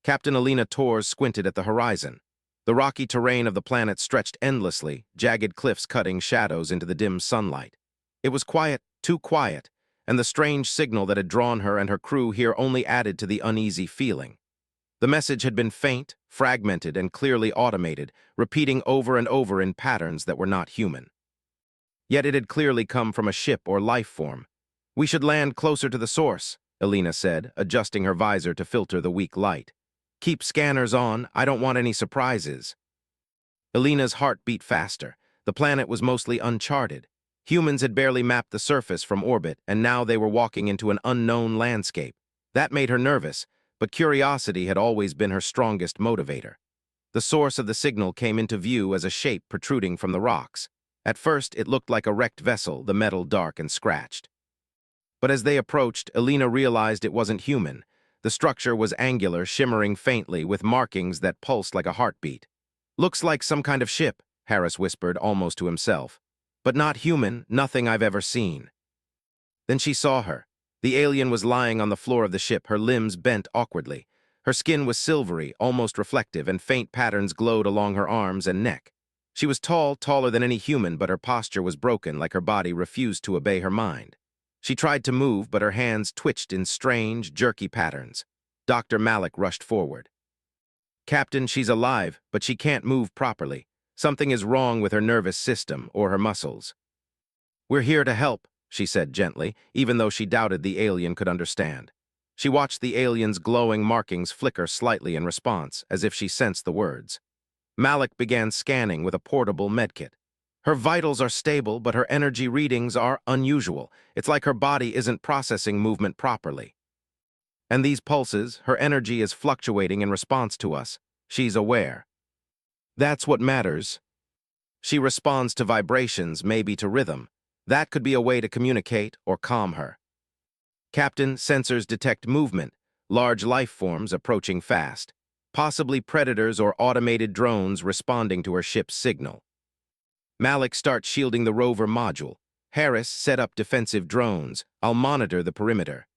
Captain Alina Torres squinted at the horizon. The rocky terrain of the planet stretched endlessly, jagged cliffs cutting shadows into the dim sunlight. It was quiet, too quiet, and the strange signal that had drawn her and her crew here only added to the uneasy feeling. The message had been faint, fragmented, and clearly automated, repeating over and over in patterns that were not human. Yet it had clearly come from a ship or life form. "We should land closer to the source," Alina said, adjusting her visor to filter the weak light. "Keep scanners on, I don't want any surprises." Alina's heart beat faster. The planet was mostly uncharted. Humans had barely mapped the surface from orbit, and now they were walking into an unknown landscape. That made her nervous, but curiosity had always been her strongest motivator. The source of the signal came into view as a shape protruding from the rocks. At first, it looked like a wrecked vessel, the metal dark and scratched. But as they approached, Alina realized it wasn't human. The structure was angular, shimmering faintly, with markings that pulsed like a heartbeat. "Looks like some kind of ship," Harris whispered, almost to himself. "But not human, nothing I've ever seen." Then she saw her. The alien was lying on the floor of the ship, her limbs bent awkwardly. Her skin was silvery, almost reflective, and faint patterns glowed along her arms and neck. She was tall, taller than any human, but her posture was broken, like her body refused to obey her mind. She tried to move, but her hands twitched in strange, jerky patterns. Dr. Malik rushed forward. "Captain, she's alive, but she can't move properly. Something is wrong with her nervous system or her muscles." "We're here to help," she said gently, even though she doubted the alien could understand. She watched the alien's glowing markings flicker slightly in response, as if she sensed the words. Malik began scanning with a portable medkit. "Her vitals are stable, but her energy readings are unusual. It's like her body isn't processing movement properly. And these pulses, her energy is fluctuating in response to us. She's aware. That's what matters. She responds to vibrations, maybe to rhythm. That could be a way to communicate or calm her." "Captain, sensors detect movement, large life forms approaching fast, possibly predators or automated drones responding to her ship's signal." "Malik, start shielding the rover module. Harris, set up defensive drones. I'll monitor the perimeter."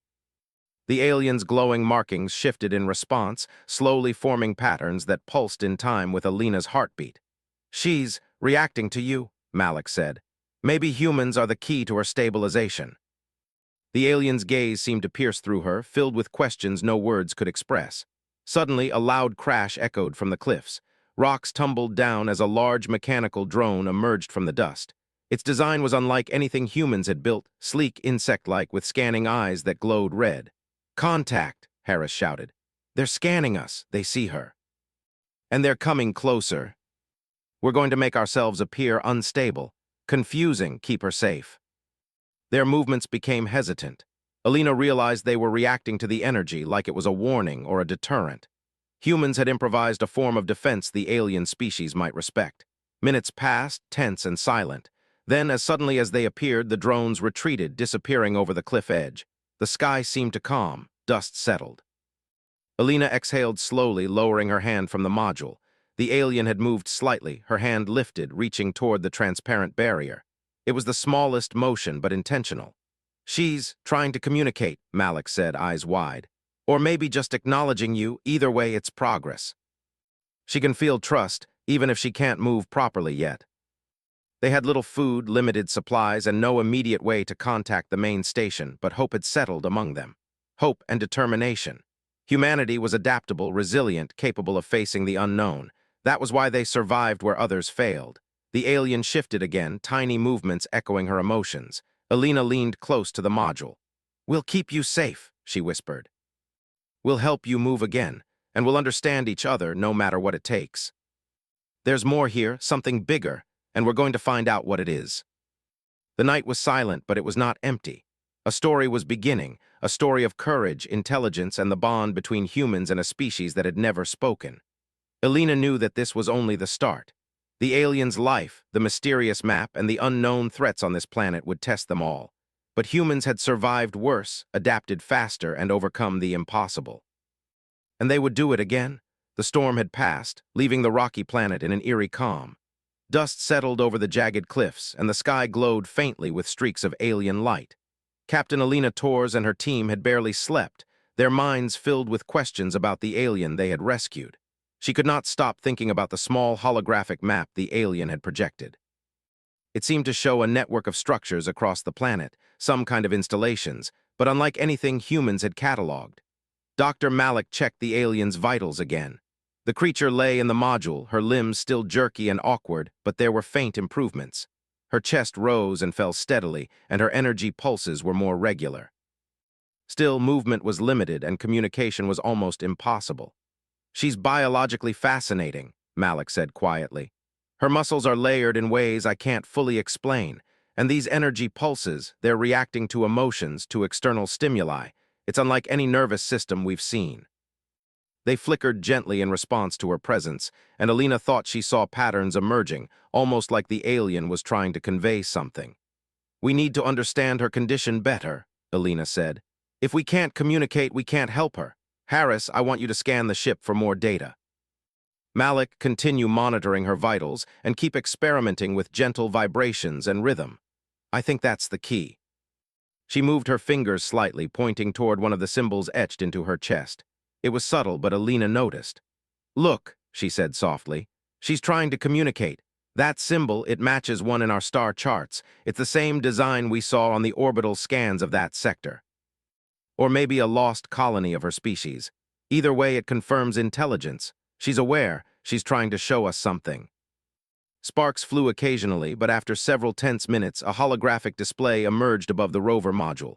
The alien's glowing markings shifted in response, slowly forming patterns that pulsed in time with Alina's heartbeat. "She's reacting to you," Malik said. "Maybe humans are the key to her stabilization." The alien's gaze seemed to pierce through her, filled with questions no words could express. Suddenly, a loud crash echoed from the cliffs. Rocks tumbled down as a large mechanical drone emerged from the dust. Its design was unlike anything humans had built, sleek, insect-like, with scanning eyes that glowed red. "Contact," Harris shouted. "They're scanning us. They see her. And they're coming closer. We're going to make ourselves appear unstable. Confusing, keep her safe." Their movements became hesitant. Alina realized they were reacting to the energy like it was a warning or a deterrent. Humans had improvised a form of defense the alien species might respect. Minutes passed, tense and silent. Then, as suddenly as they appeared, the drones retreated, disappearing over the cliff edge. The sky seemed to calm. Dust settled. Alina exhaled slowly, lowering her hand from the module. The alien had moved slightly, her hand lifted, reaching toward the transparent barrier. It was the smallest motion, but intentional. "She's trying to communicate," Malik said, eyes wide. "Or maybe just acknowledging you. Either way, it's progress. She can feel trust, even if she can't move properly yet." They had little food, limited supplies, and no immediate way to contact the main station, but hope had settled among them. Hope and determination. Humanity was adaptable, resilient, capable of facing the unknown. That was why they survived where others failed. The alien shifted again, tiny movements echoing her emotions. Alina leaned close to the module. "We'll keep you safe," she whispered. "We'll help you move again, and we'll understand each other no matter what it takes. There's more here, something bigger, and we're going to find out what it is." The night was silent, but it was not empty. A story was beginning, a story of courage, intelligence, and the bond between humans and a species that had never spoken. Alina knew that this was only the start. The alien's life, the mysterious map, and the unknown threats on this planet would test them all. But humans had survived worse, adapted faster, and overcome the impossible. And they would do it again. The storm had passed, leaving the rocky planet in an eerie calm. Dust settled over the jagged cliffs, and the sky glowed faintly with streaks of alien light. Captain Alina Torres and her team had barely slept. their minds filled with questions about the alien they had rescued. She could not stop thinking about the small holographic map the alien had projected. It seemed to show a network of structures across the planet, some kind of installations, but unlike anything humans had catalogued. Dr. Malik checked the alien's vitals again. The creature lay in the module, her limbs still jerky and awkward, but there were faint improvements. Her chest rose and fell steadily, and her energy pulses were more regular. Still, movement was limited and communication was almost impossible. "She's biologically fascinating," Malik said quietly. "Her muscles are layered in ways I can't fully explain, and these energy pulses, they're reacting to emotions, to external stimuli. It's unlike any nervous system we've seen." They flickered gently in response to her presence, and Alina thought she saw patterns emerging, almost like the alien was trying to convey something. "We need to understand her condition better," Alina said. "If we can't communicate, we can't help her. Harris, I want you to scan the ship for more data." Malik, continue monitoring her vitals and keep experimenting with gentle vibrations and rhythm. "I think that's the key." She moved her fingers slightly, pointing toward one of the symbols etched into her chest. It was subtle, but Alina noticed. "Look," she said softly. "She's trying to communicate. That symbol, it matches one in our star charts. It's the same design we saw on the orbital scans of that sector. Or maybe a lost colony of her species. Either way, it confirms intelligence. She's aware. She's trying to show us something." Sparks flew occasionally, but after several tense minutes, a holographic display emerged above the rover module.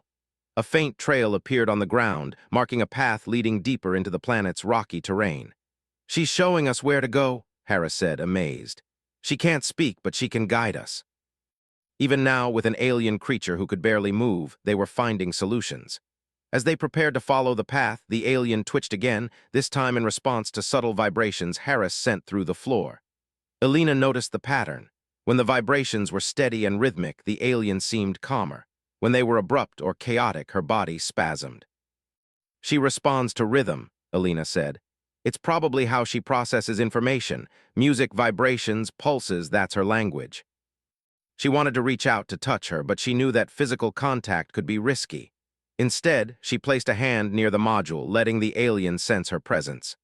A faint trail appeared on the ground, marking a path leading deeper into the planet's rocky terrain. "She's showing us where to go," Harris said, amazed. "She can't speak, but she can guide us." Even now, with an alien creature who could barely move, they were finding solutions. As they prepared to follow the path, the alien twitched again, this time in response to subtle vibrations Harris sent through the floor. Alina noticed the pattern. When the vibrations were steady and rhythmic, the alien seemed calmer. When they were abrupt or chaotic, her body spasmed. "She responds to rhythm," Alina said. "It's probably how she processes information. Music, vibrations, pulses, that's her language." She wanted to reach out to touch her, but she knew that physical contact could be risky. Instead, she placed a hand near the module, letting the alien sense her presence.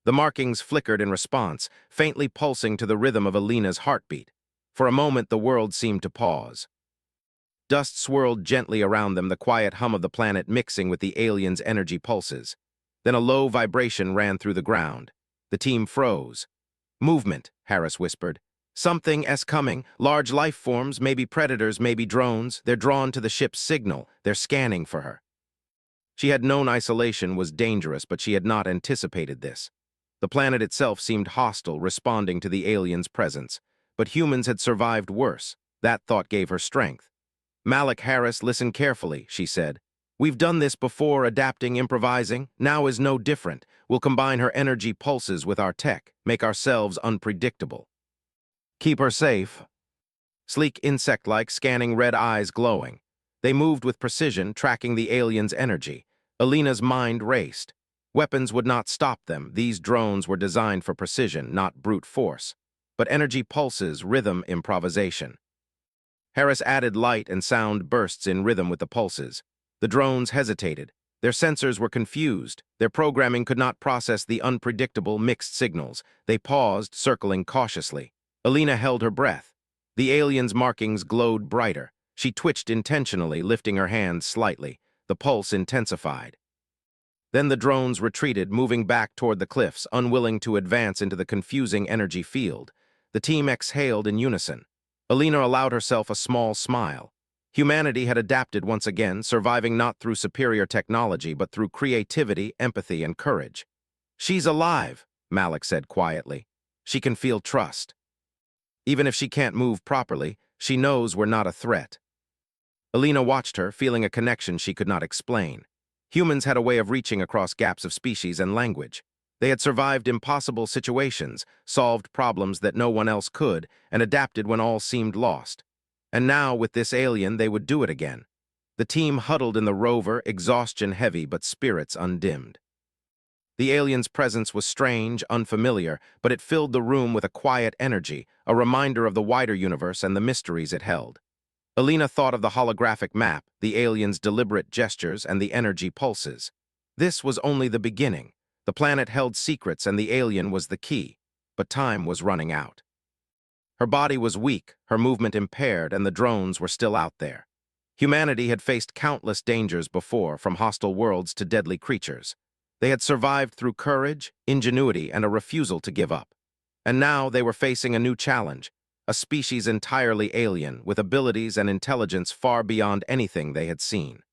The markings flickered in response, faintly pulsing to the rhythm of Alina's heartbeat. For a moment, the world seemed to pause. Dust swirled gently around them, the quiet hum of the planet mixing with the alien's energy pulses. Then a low vibration ran through the ground. The team froze. "Movement," Harris whispered. "Something's coming. Large life forms, maybe predators, maybe drones. They're drawn to the ship's signal. They're scanning for her." She had known isolation was dangerous, but she had not anticipated this. The planet itself seemed hostile, responding to the alien's presence. But humans had survived worse. That thought gave her strength. "Malik, Harris, listen carefully," she said. "We've done this before, adapting, improvising. Now is no different. We'll combine her energy pulses with our tech, make ourselves unpredictable. Keep her safe." Sleek insect-like, scanning red eyes glowing. They moved with precision, tracking the alien's energy. Alina's mind raced. Weapons would not stop them. These drones were designed for precision, not brute force. But energy pulses, rhythm, improvisation. Harris added light and sound bursts in rhythm with the pulses. The drones hesitated. Their sensors were confused. Their programming could not process the unpredictable, mixed signals. They paused, circling cautiously. Alina held her breath. The alien's markings glowed brighter. She twitched intentionally, lifting her hands slightly. The pulse intensified. Then the drones retreated, moving back toward the cliffs, unwilling to advance into the confusing energy field. The team exhaled in unison. Alina allowed herself a small smile. Humanity had adapted once again, surviving not through superior technology, but through creativity, empathy, and courage. "She's alive," Malik said quietly. "She can feel trust. Even if she can't move properly, she knows we're not a threat." Alina watched her, feeling a connection she could not explain. Humans had a way of reaching across gaps of species and language. They had survived impossible situations, solved problems that no one else could, and adapted when all seemed lost. And now, with this alien, they would do it again. The team huddled in the rover, exhaustion heavy but spirits undimmed. The alien's presence was strange, unfamiliar, but it filled the room with a quiet energy, a reminder of the wider universe and the mysteries it held. Alina thought of the holographic map, the alien's deliberate gestures, and the energy pulses. This was only the beginning. The planet held secrets and the alien was the key, but time was running out. Her body was weak, her movement impaired, and the drones were still out there. Humanity had faced countless dangers before, from hostile worlds to deadly creatures. They had survived through courage, ingenuity, and a refusal to give up. And now they were facing a new challenge, a species entirely alien, with abilities and intelligence far beyond anything they had seen.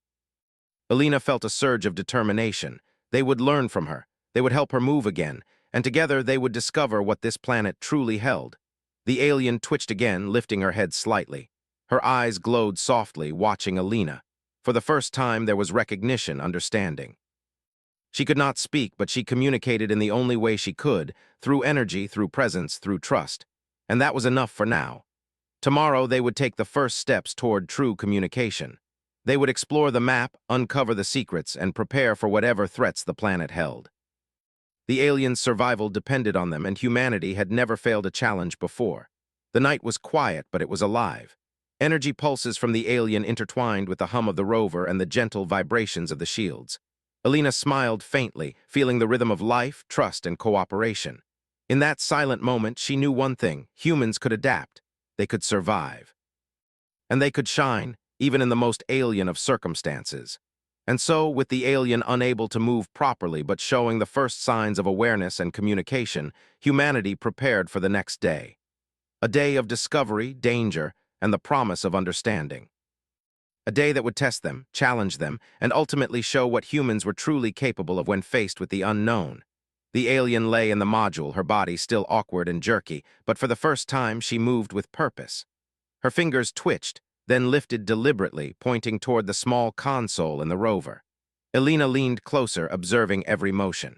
Alina felt a surge of determination. They would learn from her, they would help her move again, and together they would discover what this planet truly held. The alien twitched again, lifting her head slightly. Her eyes glowed softly, watching Alina. For the first time, there was recognition, understanding. She could not speak, but she communicated in the only way she could, through energy, through presence, through trust. And that was enough for now. Tomorrow, they would take the first steps toward true communication. They would explore the map, uncover the secrets, and prepare for whatever threats the planet held. The aliens' survival depended on them, and humanity had never failed a challenge before. The night was quiet, but it was alive. Energy pulses from the alien intertwined with the hum of the rover and the gentle vibrations of the shields. Alina smiled faintly, feeling the rhythm of life, trust, and cooperation. In that silent moment, she knew one thing: humans could adapt. They could survive. And they could shine, even in the most alien of circumstances. And so, with the alien unable to move properly but showing the first signs of awareness and communication, humanity prepared for the next day. A day of discovery, danger, and the promise of understanding. A day that would test them, challenge them, and ultimately show what humans were truly capable of when faced with the unknown. The alien lay in the module, her body still awkward and jerky, but for the first time she moved with purpose. Her fingers twitched, then lifted deliberately, pointing toward the small console in the rover. Alina leaned closer, observing every motion.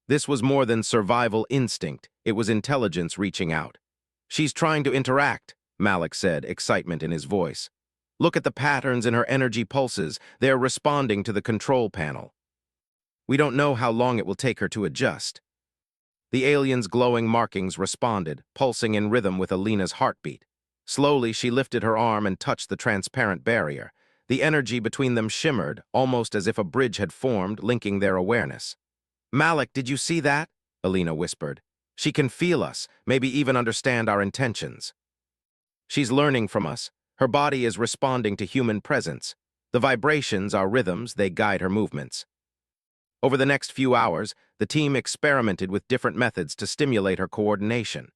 This was more than survival instinct, it was intelligence reaching out. "She's trying to interact," Malik said, excitement in his voice. "Look at the patterns in her energy pulses. They're responding to the control panel. We don't know how long it will take her to adjust." The alien's glowing markings responded, pulsing in rhythm with Alina's heartbeat. Slowly, she lifted her arm and touched the transparent barrier. The energy between them shimmered, almost as if a bridge had formed, linking their awareness. "Malik, did you see that?" Alina whispered. "She can feel us, maybe even understand our intentions. She's learning from us. Her body is responding to human presence. The vibrations are rhythms, they guide her movements." Over the next few hours, the team experimented with different methods to stimulate her coordination.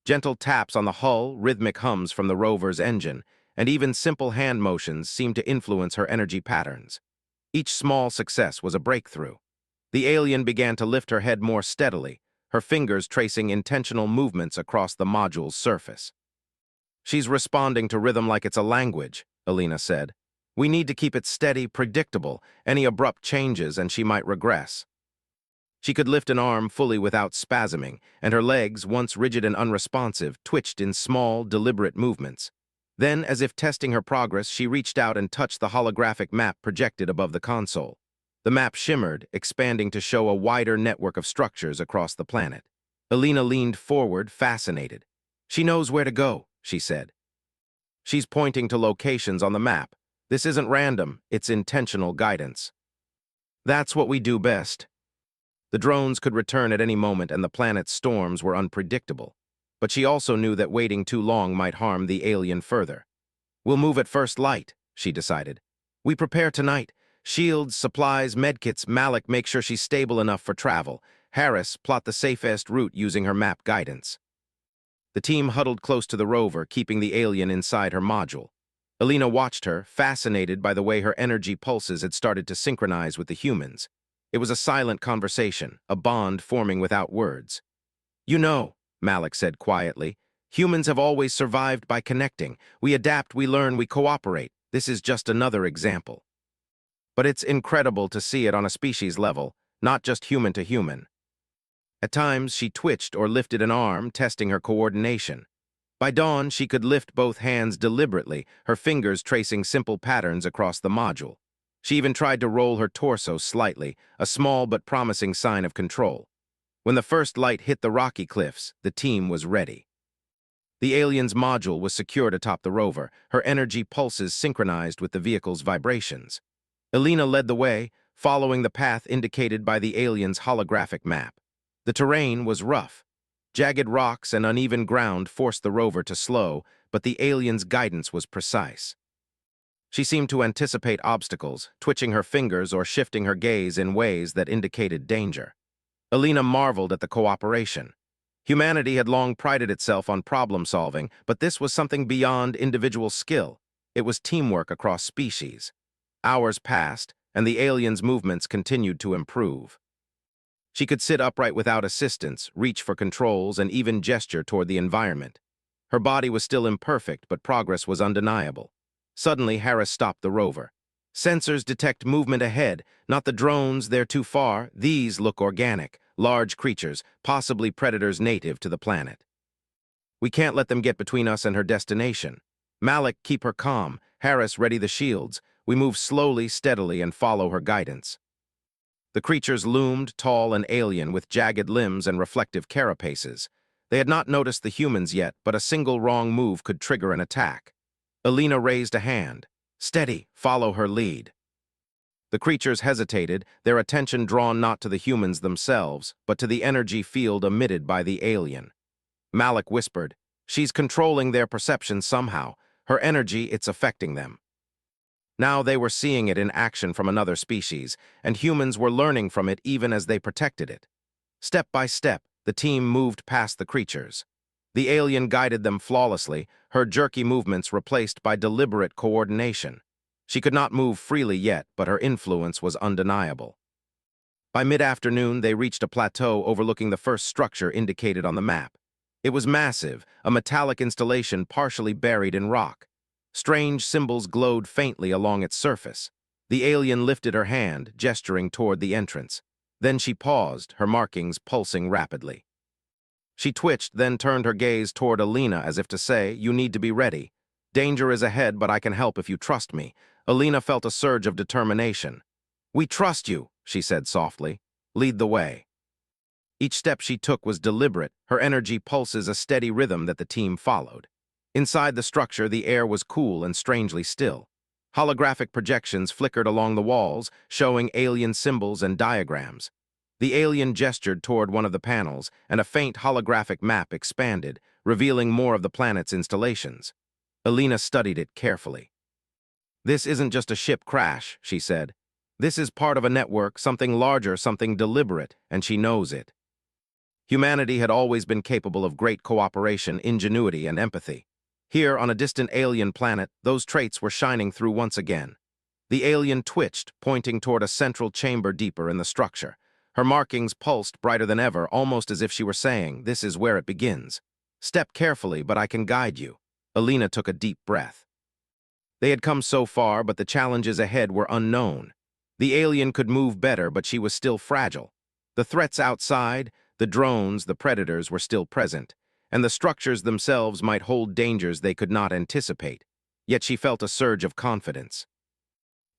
Gentle taps on the hull, rhythmic hums from the rover's engine, and even simple hand motions seemed to influence her energy patterns. Each small success was a breakthrough. The alien began to lift her head more steadily, her fingers tracing intentional movements across the module's surface. "She's responding to rhythm like it's a language," Alina said. "We need to keep it steady, predictable. Any abrupt changes and she might regress." She could lift an arm fully without spasming, and her legs, once rigid and unresponsive, twitched in small, deliberate movements. Then, as if testing her progress, she reached out and touched the holographic map projected above the console. The map shimmered, expanding to show a wider network of structures across the planet. Alina leaned forward, fascinated. "She knows where to go," she said. "She's pointing to locations on the map. This isn't random, it's intentional guidance. That's what we do best." The drones could return at any moment and the planet's storms were unpredictable. But she also knew that waiting too long might harm the alien further. "We'll move at first light," she decided. "We prepare tonight. Shields, supplies, medkits. Malik, make sure she's stable enough for travel. Harris, plot the safest route using her map guidance." The team huddled close to the rover, keeping the alien inside her module. Alina watched her, fascinated by the way her energy pulses had started to synchronize with the humans. It was a silent conversation, a bond forming without words. "You know," Malik said quietly, "humans have always survived by connecting. We adapt, we learn, we cooperate. This is just another example. But it's incredible to see it on a species level, not just human to human." At times, she twitched or lifted an arm, testing her coordination. By dawn, she could lift both hands deliberately, her fingers tracing simple patterns across the module. She even tried to roll her torso slightly, a small but promising sign of control. When the first light hit the rocky cliffs, the team was ready. The alien's module was secured atop the rover, her energy pulses synchronized with the vehicle's vibrations. Alina led the way, following the path indicated by the alien's holographic map. The terrain was rough. Jagged rocks and uneven ground forced the rover to slow, but the alien's guidance was precise. She seemed to anticipate obstacles, twitching her fingers or shifting her gaze in ways that indicated danger. Alina marveled at the cooperation. Humanity had long prided itself on problem-solving, but this was something beyond individual skill. It was teamwork across species. Hours passed, and the alien's movements continued to improve. She could sit upright without assistance, reach for controls, and even gesture toward the environment. Her body was still imperfect, but progress was undeniable. Suddenly, Harris stopped the rover. Sensors detect movement ahead, not the drones, they're too far. These look organic, large creatures, possibly predators native to the planet. We can't let them get between us and her destination. Malik, keep her calm. Harris, ready the shields. We move slowly, steadily, and follow her guidance. The creatures loomed, tall and alien, with jagged limbs and reflective carapaces. They had not noticed the humans yet, but a single wrong move could trigger an attack. Alina raised a hand. Steady, follow her lead. The creatures hesitated, their attention drawn not to the humans themselves, but to the energy field emitted by the alien. Malik whispered, "She's controlling their perception somehow. Her energy, it's affecting them." Now they were seeing it in action from another species, and humans were learning from it even as they protected it. Step by step, the team moved past the creatures. The alien guided them flawlessly, her jerky movements replaced by deliberate coordination. She could not move freely yet, but her influence was undeniable. By mid-afternoon, they reached a plateau overlooking the first structure indicated on the map. It was massive, a metallic installation partially buried in rock. Strange symbols glowed faintly along its surface. The alien lifted her hand, gesturing toward the entrance. Then she paused, her markings pulsing rapidly. She twitched, then turned her gaze toward Alina as if to say, "You need to be ready. Danger is ahead, but I can help if you trust me." Alina felt a surge of determination. "We trust you," she said softly. "Lead the way." Each step she took was deliberate, her energy pulses a steady rhythm that the team followed. Inside the structure, the air was cool and strangely still. Holographic projections flickered along the walls, showing alien symbols and diagrams. The alien gestured toward one of the panels, and a faint holographic map expanded, revealing more of the planet's installations. Alina studied it carefully. "This isn't just a ship crash," she said. "This is part of a network, something larger, something deliberate, and she knows it." Humanity had always been capable of great cooperation, ingenuity, and empathy. Here, on a distant alien planet, those traits were shining through once again. The alien twitched, pointing toward a central chamber deeper in the structure. Her markings pulsed brighter than ever, almost as if she were saying, "This is where it begins. Step carefully, but I can guide you." Alina took a deep breath. They had come so far, but the challenges ahead were unknown. The alien could move better, but she was still fragile. The threats outside, the drones, the predators, were still present, and the structures themselves might hold dangers they could not anticipate. Yet she felt a surge of confidence.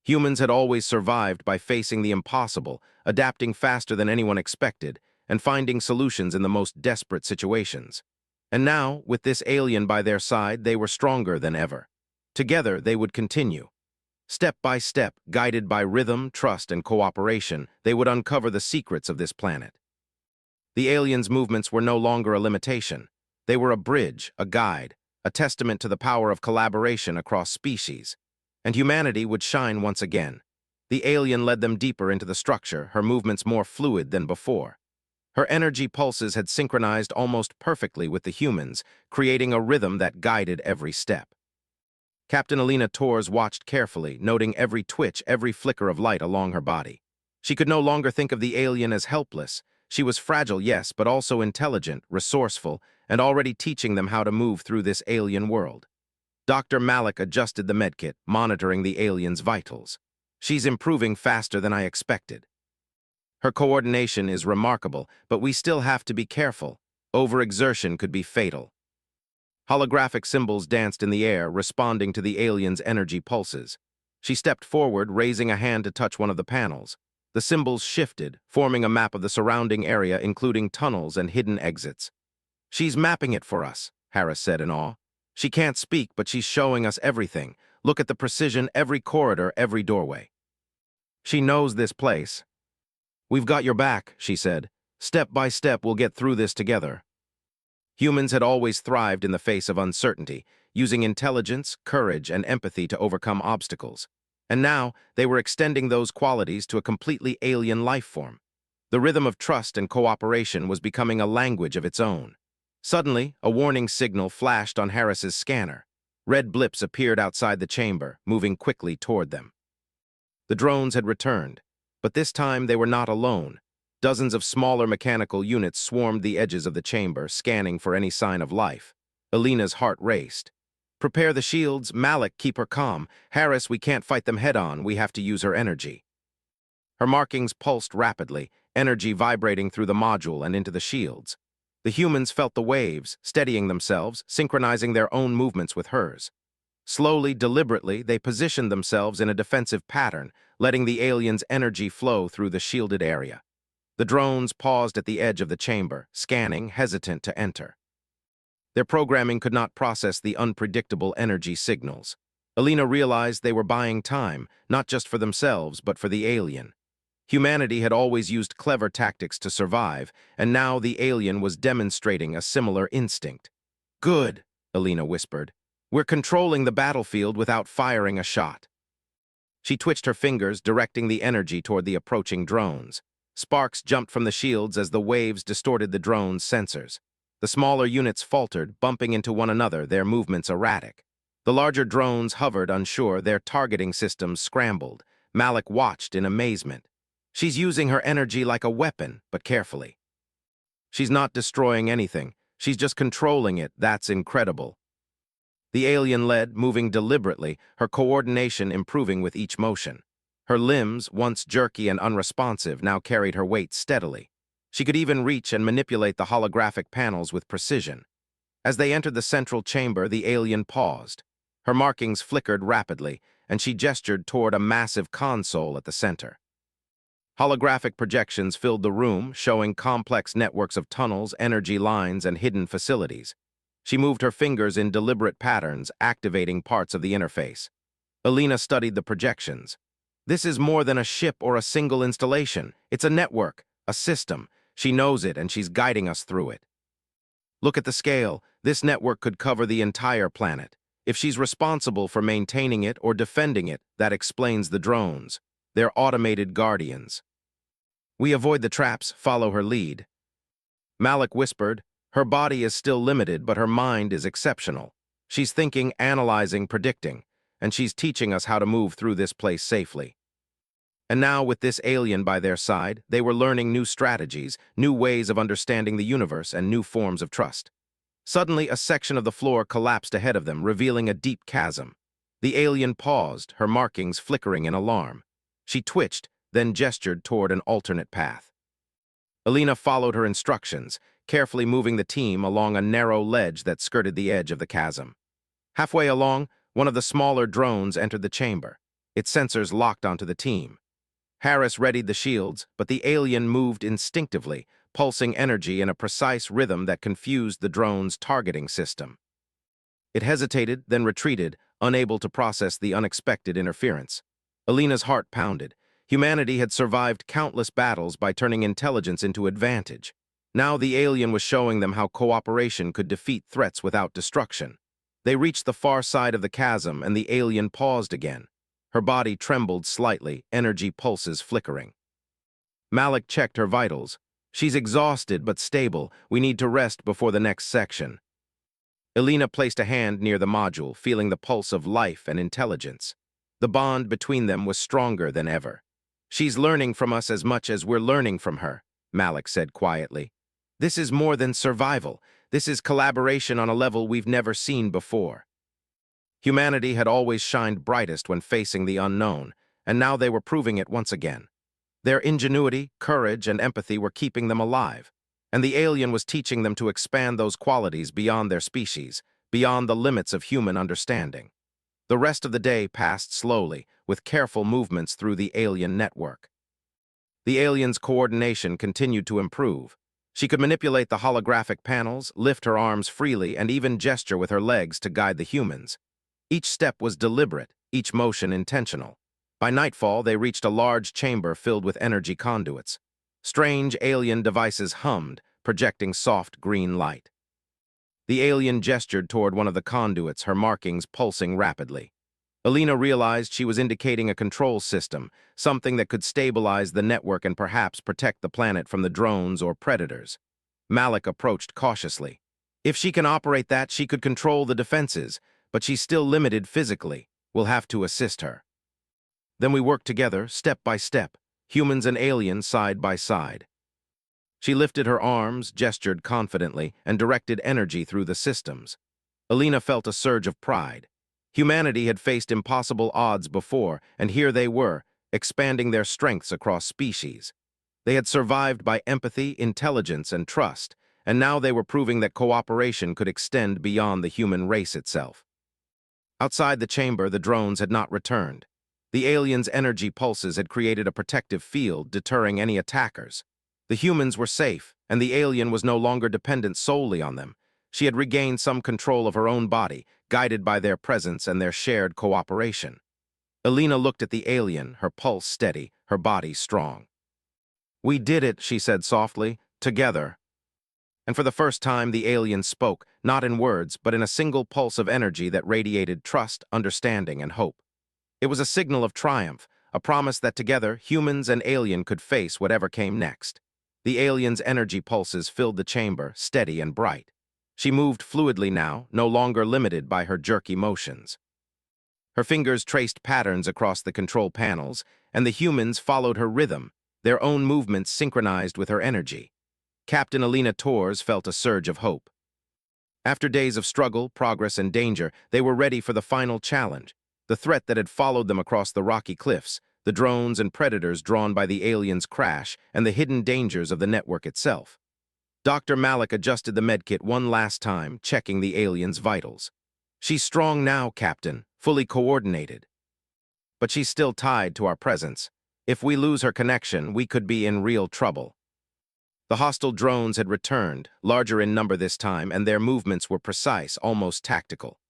Humans had always survived by facing the impossible, adapting faster than anyone expected, and finding solutions in the most desperate situations. And now, with this alien by their side, they were stronger than ever. Together, they would continue. Step by step, guided by rhythm, trust, and cooperation, they would uncover the secrets of this planet. The aliens' movements were no longer a limitation. They were a bridge, a guide, a testament to the power of collaboration across species. And humanity would shine once again. The alien led them deeper into the structure, her movements more fluid than before. Her energy pulses had synchronized almost perfectly with the humans, creating a rhythm that guided every step. Captain Alina Torres watched carefully, noting every twitch, every flicker of light along her body. She could no longer think of the alien as helpless. She was fragile, yes, but also intelligent, resourceful, and already teaching them how to move through this alien world. Dr. Malik adjusted the medkit, monitoring the alien's vitals. "She's improving faster than I expected. Her coordination is remarkable, but we still have to be careful. Overexertion could be fatal." Holographic symbols danced in the air, responding to the alien's energy pulses. She stepped forward, raising a hand to touch one of the panels. The symbols shifted, forming a map of the surrounding area, including tunnels and hidden exits. "She's mapping it for us," Harris said in awe. "She can't speak, but she's showing us everything. Look at the precision, every corridor, every doorway." She knows this place. "We've got your back," she said. "Step by step, we'll get through this together." Humans had always thrived in the face of uncertainty, using intelligence, courage, and empathy to overcome obstacles. And now, they were extending those qualities to a completely alien life form. The rhythm of trust and cooperation was becoming a language of its own. Suddenly, a warning signal flashed on Harris's scanner. Red blips appeared outside the chamber, moving quickly toward them. The drones had returned, but this time they were not alone. Dozens of smaller mechanical units swarmed the edges of the chamber, scanning for any sign of life. Alina's heart raced. "Prepare the shields. Malik, keep her calm. Harris, we can't fight them head-on. We have to use her energy." Her markings pulsed rapidly, energy vibrating through the module and into the shields. The humans felt the waves, steadying themselves, synchronizing their own movements with hers. Slowly, deliberately, they positioned themselves in a defensive pattern, letting the aliens' energy flow through the shielded area. The drones paused at the edge of the chamber, scanning, hesitant to enter. Their programming could not process the unpredictable energy signals. Alina realized they were buying time, not just for themselves, but for the alien. Humanity had always used clever tactics to survive, and now the alien was demonstrating a similar instinct. "Good," Alina whispered. "We're controlling the battlefield without firing a shot." She twitched her fingers, directing the energy toward the approaching drones. Sparks jumped from the shields as the waves distorted the drones' sensors. The smaller units faltered, bumping into one another, their movements erratic. The larger drones hovered, unsure, their targeting systems scrambled. Malik watched in amazement. "She's using her energy like a weapon, but carefully. She's not destroying anything. She's just controlling it. That's incredible." The alien led, moving deliberately, her coordination improving with each motion. Her limbs, once jerky and unresponsive, now carried her weight steadily. She could even reach and manipulate the holographic panels with precision. As they entered the central chamber, the alien paused. Her markings flickered rapidly, and she gestured toward a massive console at the center. Holographic projections filled the room, showing complex networks of tunnels, energy lines, and hidden facilities. She moved her fingers in deliberate patterns, activating parts of the interface. Alina studied the projections. "This is more than a ship or a single installation. It's a network, a system. She knows it, and she's guiding us through it. Look at the scale. This network could cover the entire planet. If she's responsible for maintaining it or defending it, that explains the drones. They're automated guardians. We avoid the traps, follow her lead." Malik whispered. "Her body is still limited, but her mind is exceptional. She's thinking, analyzing, predicting, and she's teaching us how to move through this place safely." And now, with this alien by their side, they were learning new strategies, new ways of understanding the universe, and new forms of trust. Suddenly, a section of the floor collapsed ahead of them, revealing a deep chasm. The alien paused, her markings flickering in alarm. She twitched, then gestured toward an alternate path. Alina followed her instructions, carefully moving the team along a narrow ledge that skirted the edge of the chasm. Halfway along, one of the smaller drones entered the chamber. Its sensors locked onto the team. Harris readied the shields, but the alien moved instinctively, pulsing energy in a precise rhythm that confused the drone's targeting system. It hesitated, then retreated, unable to process the unexpected interference. Alina's heart pounded. Humanity had survived countless battles by turning intelligence into advantage. Now the alien was showing them how cooperation could defeat threats without destruction. They reached the far side of the chasm, and the alien paused again. Her body trembled slightly, energy pulses flickering. Malik checked her vitals. "She's exhausted but stable. We need to rest before the next section." Alina placed a hand near the module, feeling the pulse of life and intelligence. The bond between them was stronger than ever. "She's learning from us as much as we're learning from her," Malik said quietly. "This is more than survival. This is collaboration on a level we've never seen before." Humanity had always shined brightest when facing the unknown, and now they were proving it once again. Their ingenuity, courage, and empathy were keeping them alive, and the alien was teaching them to expand those qualities beyond their species, beyond the limits of human understanding. The rest of the day passed slowly, with careful movements through the alien network. The alien's coordination continued to improve. She could manipulate the holographic panels, lift her arms freely, and even gesture with her legs to guide the humans. Each step was deliberate, each motion intentional. By nightfall, they reached a large chamber filled with energy conduits. Strange alien devices hummed, projecting soft green light. The alien gestured toward one of the conduits, her markings pulsing rapidly. Alina realized she was indicating a control system, something that could stabilize the network and perhaps protect the planet from the drones or predators. Malik approached cautiously. If she can operate that, she could control the defenses, but she's still limited physically. We'll have to assist her. Then we worked together, step by step, humans and aliens side by side. She lifted her arms, gestured confidently, and directed energy through the systems. Alina felt a surge of pride. Humanity had faced impossible odds before, and here they were, expanding their strengths across species. They had survived by empathy, intelligence, and trust, and now they were proving that cooperation could extend beyond the human race itself. Outside the chamber, the drones had not returned. The aliens' energy pulses had created a protective field, deterring any attackers. The humans were safe, and the alien was no longer dependent solely on them. She had regained some control of her own body, guided by their presence and their shared cooperation. Alina looked at the alien, her pulse steady, her body strong. "We did it," she said softly, "together." And for the first time, the alien spoke, not in words, but in a single pulse of energy that radiated trust, understanding, and hope. It was a signal of triumph, a promise that together, humans and alien could face whatever came next. The alien's energy pulses filled the chamber, steady and bright. She moved fluidly now, no longer limited by her jerky motions. Her fingers traced patterns across the control panels, and the humans followed her rhythm, their own movements synchronized with her energy. Captain Alina Torres felt a surge of hope. After days of struggle, progress, and danger, they were ready for the final challenge, the threat that had followed them across the rocky cliffs, the drones and predators drawn by the aliens' crash, and the hidden dangers of the network itself. Dr. Malik adjusted the medkit one last time, checking the alien's vitals. "She's strong now, Captain, fully coordinated. But she's still tied to our presence. If we lose her connection, we could be in real trouble." The hostile drones had returned, larger in number this time, and their movements were precise, almost tactical.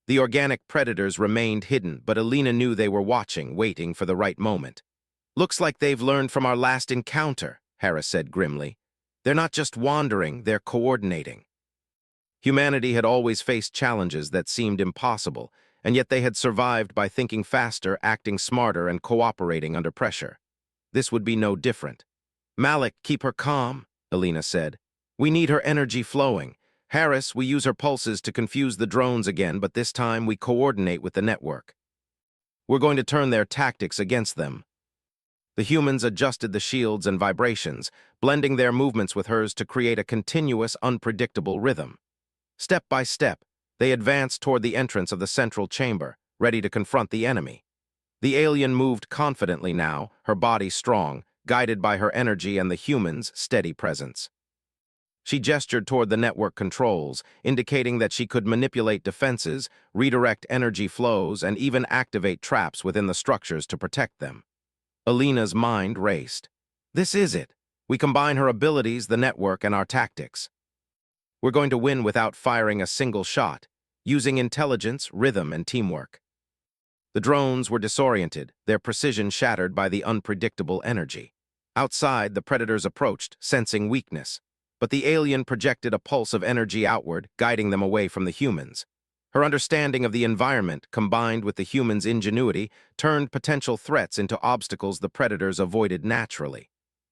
The organic predators remained hidden, but Alina knew they were watching, waiting for the right moment. "Looks like they've learned from our last encounter," Harris said grimly. "They're not just wandering, they're coordinating." Humanity had always faced challenges that seemed impossible, and yet they had survived by thinking faster, acting smarter, and cooperating under pressure. This would be no different. "Malik, keep her calm," Alina said. "We need her energy flowing. Harris, we use her pulses to confuse the drones again, but this time we coordinate with the network. We're going to turn their tactics against them." The humans adjusted the shields and vibrations, blending their movements with hers to create a continuous, unpredictable rhythm. Step by step, they advanced toward the entrance of the central chamber, ready to confront the enemy. The alien moved confidently now, her body strong, guided by her energy and the humans' steady presence. She gestured toward the network controls, indicating that she could manipulate defenses, redirect energy flows, and even activate traps within the structures to protect them. Alina's mind raced. "This is it. We combine her abilities, the network, and our tactics. We're going to win without firing a single shot, using intelligence, rhythm, and teamwork." The drones were disoriented, their precision shattered by the unpredictable energy. Outside, the predators approached, sensing weakness. But the alien projected a pulse of energy outward, guiding them away from the humans. Her understanding of the environment, combined with the humans' ingenuity, turned potential threats into obstacles the predators avoided naturally.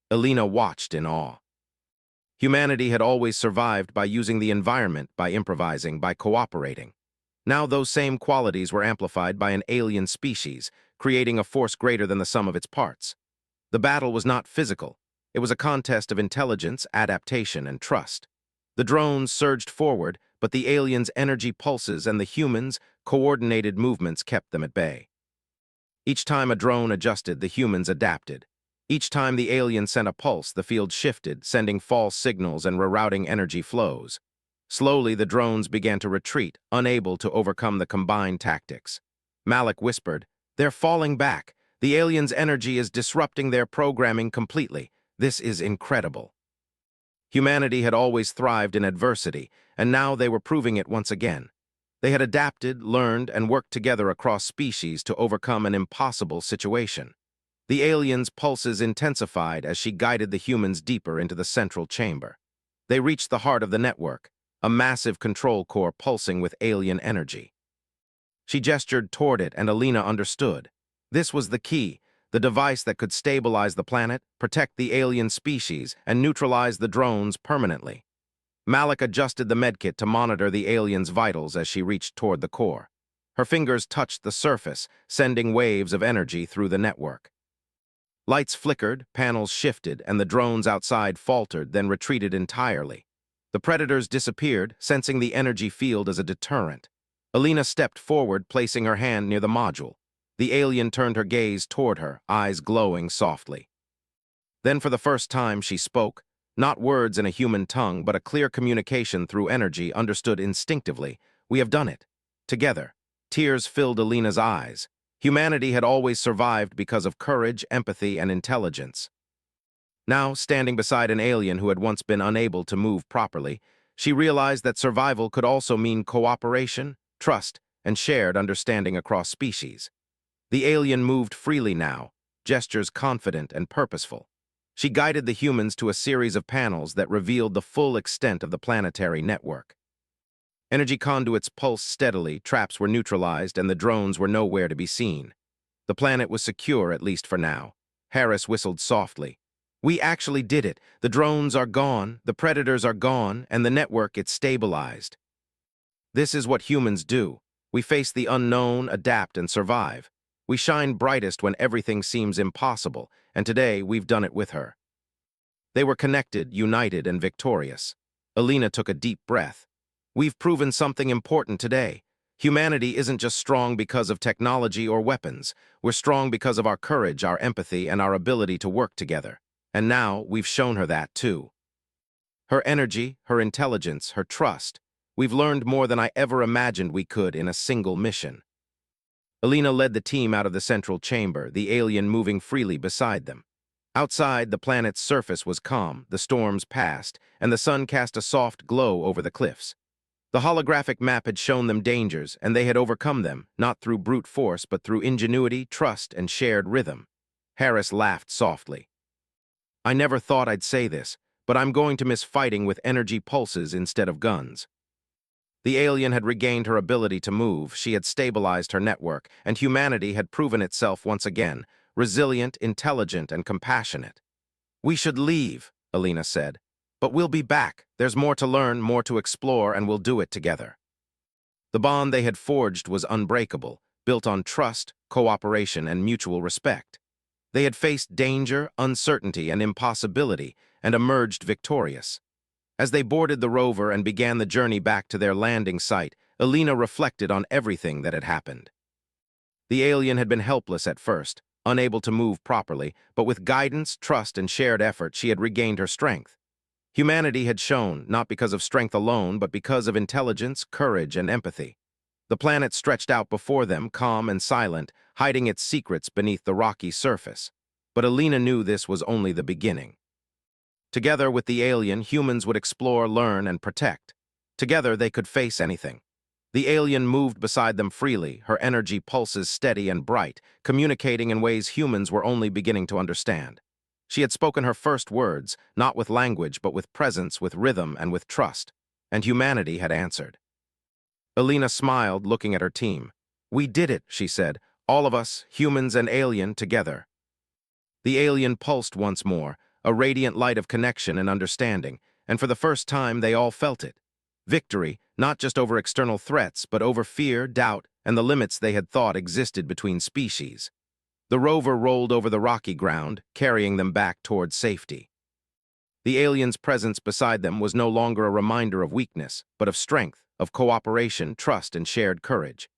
Alina watched in awe. Humanity had always survived by using the environment, by improvising, by cooperating. Now those same qualities were amplified by an alien species, creating a force greater than the sum of its parts. The battle was not physical. It was a contest of intelligence, adaptation, and trust. The drones surged forward, but the aliens' energy pulses and the humans' coordinated movements kept them at bay. Each time a drone adjusted, the humans adapted. Each time the alien sent a pulse, the field shifted, sending false signals and rerouting energy flows. Slowly, the drones began to retreat, unable to overcome the combined tactics. Malik whispered, "They're falling back. The aliens' energy is disrupting their programming completely. This is incredible." Humanity had always thrived in adversity, and now they were proving it once again. They had adapted, learned, and worked together across species to overcome an impossible situation. The alien's pulses intensified as she guided the humans deeper into the central chamber. They reached the heart of the network, a massive control core pulsing with alien energy. She gestured toward it, and Alina understood. This was the key, the device that could stabilize the planet, protect the alien species, and neutralize the drones permanently. Malik adjusted the medkit to monitor the alien's vitals as she reached toward the core. Her fingers touched the surface, sending waves of energy through the network. Lights flickered, panels shifted, and the drones outside faltered, then retreated entirely. The predators disappeared, sensing the energy field as a deterrent. Alina stepped forward, placing her hand near the module. The alien turned her gaze toward her, eyes glowing softly. Then for the first time she spoke, not words in a human tongue, but a clear communication through energy understood instinctively. We have done it. Together. Tears filled Alina's eyes. Humanity had always survived because of courage, empathy, and intelligence. Now, standing beside an alien who had once been unable to move properly, she realized that survival could also mean cooperation, trust, and shared understanding across species. The alien moved freely now, gestures confident and purposeful. She guided the humans to a series of panels that revealed the full extent of the planetary network. Energy conduits pulsed steadily, traps were neutralized, and the drones were nowhere to be seen. The planet was secure, at least for now. Harris whistled softly. We actually did it. The drones are gone, the predators are gone, and the network is stabilized. This is what humans do. We face the unknown, adapt, and survive. We shine brightest when everything seems impossible, and today we've done it with her. They were connected, united, and victorious. Alina took a deep breath. We've proven something important today. Humanity isn't just strong because of technology or weapons. We're strong because of our courage, our empathy, and our ability to work together. And now we've shown her that too. Her energy, her intelligence, her trust. We've learned more than I ever imagined we could in a single mission. Alina led the team out of the central chamber, the alien moving freely beside them. Outside, the planet's surface was calm, the storms passed, and the sun cast a soft glow over the cliffs. The holographic map had shown them dangers, and they had overcome them, not through brute force, but through ingenuity, trust, and shared rhythm. Harris laughed softly. I never thought I'd say this, but I'm going to miss fighting with energy pulses instead of guns. The alien had regained her ability to move, she had stabilized her network, and humanity had proven itself once again, resilient, intelligent, and compassionate. We should leave, Alina said. But we'll be back. There's more to learn, more to explore, and we'll do it together. The bond they had forged was unbreakable, built on trust, cooperation, and mutual respect. They had faced danger, uncertainty, and impossibility, and emerged victorious. As they boarded the rover and began the journey back to their landing site, Alina reflected on everything that had happened. The alien had been helpless at first, unable to move properly, but with guidance, trust, and shared effort, she had regained her strength. Humanity had shown, not because of strength alone, but because of intelligence, courage, and empathy. The planet stretched out before them, calm and silent, hiding its secrets beneath the rocky surface. But Alina knew this was only the beginning. Together with the alien, humans would explore, learn, and protect. Together they could face anything. The alien moved beside them freely, her energy pulses steady and bright, communicating in ways humans were only beginning to understand. She had spoken her first words, not with language, but with presence, with rhythm, and with trust. And humanity had answered. Alina smiled, looking at her team. We did it, she said. All of us, humans and alien, together. The alien pulsed once more, a radiant light of connection and understanding, and for the first time they all felt it. Victory, not just over external threats, but over fear, doubt, and the limits they had thought existed between species. The rover rolled over the rocky ground, carrying them back towards safety. The alien's presence beside them was no longer a reminder of weakness, but of strength, of cooperation, trust, and shared courage.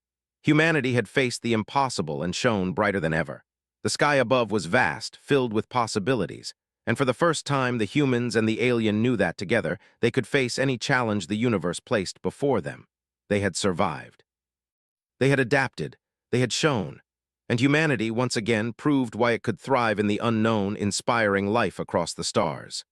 Humanity had faced the impossible and shone brighter than ever. The sky above was vast, filled with possibilities, and for the first time the humans and the alien knew that together they could face any challenge the universe placed before them. They had survived. They had adapted, they had shown, and humanity once again proved why it could thrive in the unknown, inspiring life across the stars.